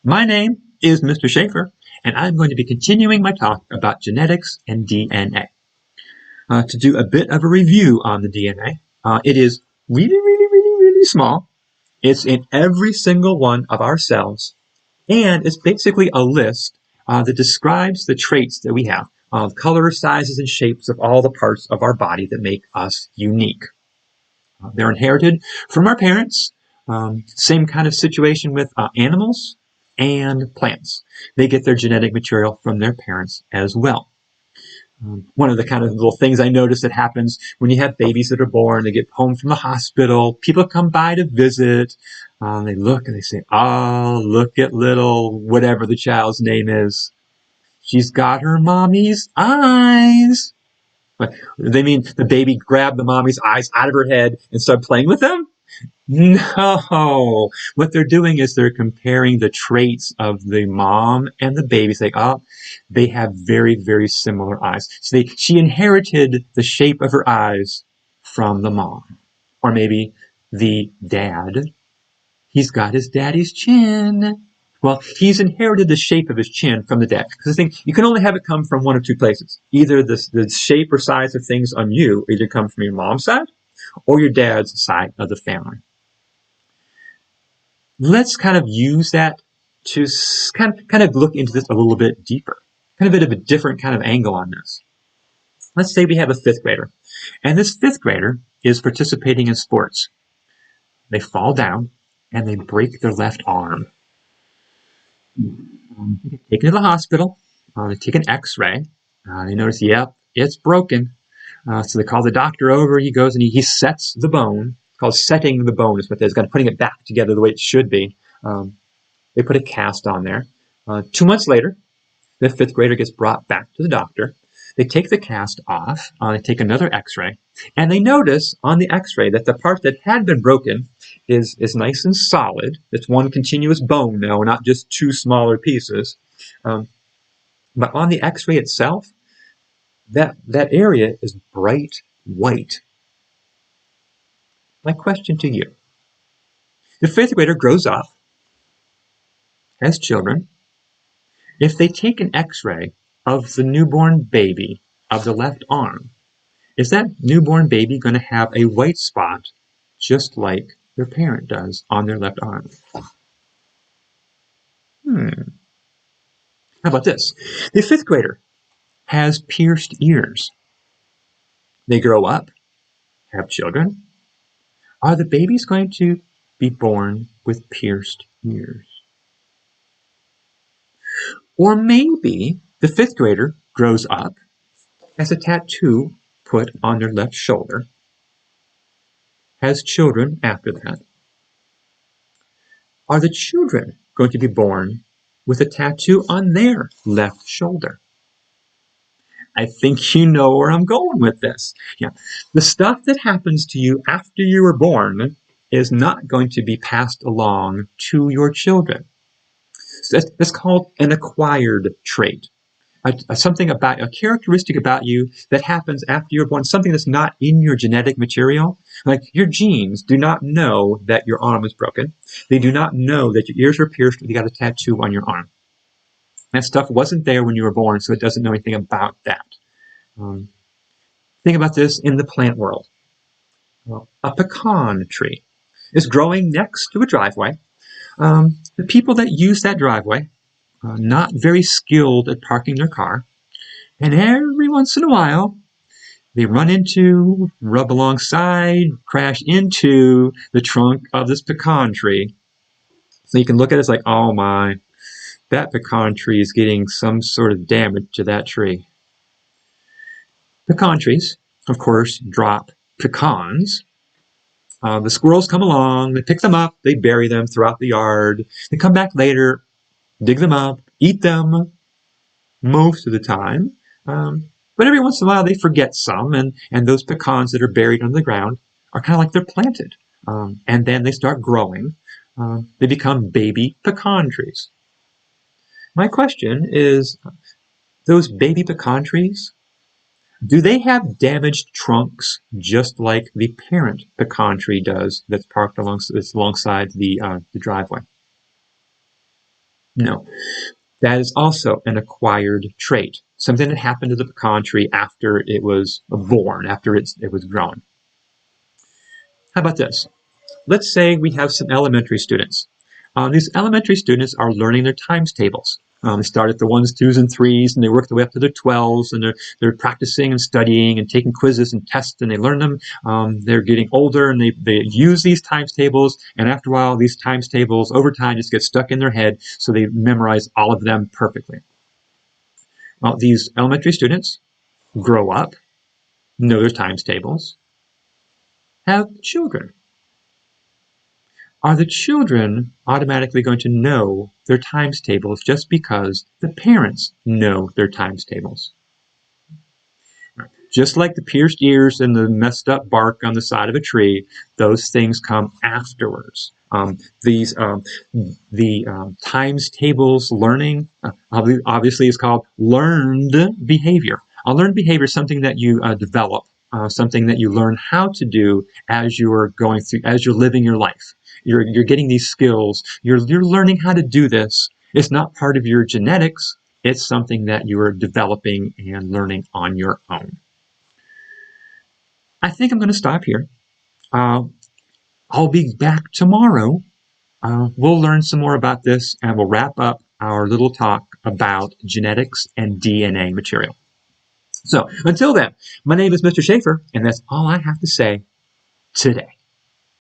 My name is Mr. Shaffer, and I'm going to be continuing my talk about genetics and DNA. To do a bit of a review on the DNA, it is really small. It's in every single one of our cells, and it's basically a list that describes the traits that we have, color, sizes, and shapes of all the parts of our body that make us unique. They're inherited from our parents. Same kind of situation with animals and plants. They get their genetic material from their parents as well. One of the kind of little things I notice that happens when you have babies that are born, they get home from the hospital, people come by to visit, they look and they say, oh, look at little whatever the child's name is. She's got her mommy's eyes. But they mean the baby grabbed the mommy's eyes out of her head and started playing with them? No. What they're doing is they're comparing the traits of the mom and the baby, saying, oh, they have very similar eyes. So she inherited the shape of her eyes from the mom. Or maybe the dad. He's got his daddy's chin. Well, he's inherited the shape of his chin from the dad. Because the thing, you can only have it come from one of two places. Either the shape or size of things on you either come from your mom's side or your dad's side of the family. Let's kind of use that to kind of look into this a little bit deeper. Kind of a bit of a different kind of angle on this. Let's say we have a fifth grader. And this fifth grader is participating in sports. They fall down and they break their left arm. Taken to the hospital, they take an x-ray, they notice, yep, it's broken. So they call the doctor over, he goes and he sets the bone. It's called setting the bone is what it is, kind of putting it back together the way it should be. They put a cast on there. 2 months later, the fifth grader gets brought back to the doctor. They take the cast off, they take another x-ray, and they notice on the x-ray that the part that had been broken is nice and solid. It's one continuous bone now, not just two smaller pieces. But on the x-ray itself, that area is bright white. My question to you. The fifth grader grows up, has children. If they take an x-ray of the newborn baby of the left arm, is that newborn baby going to have a white spot just like their parent does on their left arm? How about this? The fifth grader has pierced ears. They grow up, have children. Are the babies going to be born with pierced ears? Or maybe the fifth grader grows up, has a tattoo put on their left shoulder, has children after that. Are the children going to be born with a tattoo on their left shoulder? I think you know where I'm going with this. Yeah, the stuff that happens to you after you were born is not going to be passed along to your children. So that's called an acquired trait. Something about a characteristic about you that happens after you're born, something that's not in your genetic material. Like your genes do not know that your arm is broken. They do not know that your ears are pierced or you got a tattoo on your arm. That stuff wasn't there when you were born, so it doesn't know anything about that. Think about this in the plant world. A pecan tree is growing next to a driveway. The people that use that driveway, not very skilled at parking their car, and every once in a while, they run into, rub alongside, crash into the trunk of this pecan tree. So you can look at it, it's like, oh my, that pecan tree is getting some sort of damage to that tree. Pecan trees, of course, drop pecans. The squirrels come along, they pick them up, they bury them throughout the yard. They come back later, dig them up, eat them most of the time. But every once in a while they forget some, and those pecans that are buried under the ground are kind of like they're planted. And then they start growing. They become baby pecan trees. My question is, those baby pecan trees, do they have damaged trunks just like the parent pecan tree does that's parked alongside the driveway? No. That is also an acquired trait, something that happened to the pecan tree after it was born, after it was grown. How about this? Let's say we have some elementary students. These elementary students are learning their times tables. They start at the 1s, 2s, and 3s, and they work their way up to the 12s, and they're practicing and studying and taking quizzes and tests, and they learn them. They're getting older, and they use these times tables, and after a while, these times tables, over time, just get stuck in their head, so they memorize all of them perfectly. Well, these elementary students grow up, know their times tables, have children. Are the children automatically going to know their times tables just because the parents know their times tables? Just like the pierced ears and the messed up bark on the side of a tree, those things come afterwards. The times tables learning obviously is called learned behavior. Learned behavior is something that you develop, something that you learn how to do as you're going through, as you're living your life. You're getting these skills. You're learning how to do this. It's not part of your genetics. It's something that you are developing and learning on your own. I think I'm going to stop here. I'll be back tomorrow. We'll learn some more about this, and we'll wrap up our little talk about genetics and DNA material. So until then, my name is Mr. Shaffer, and that's all I have to say today.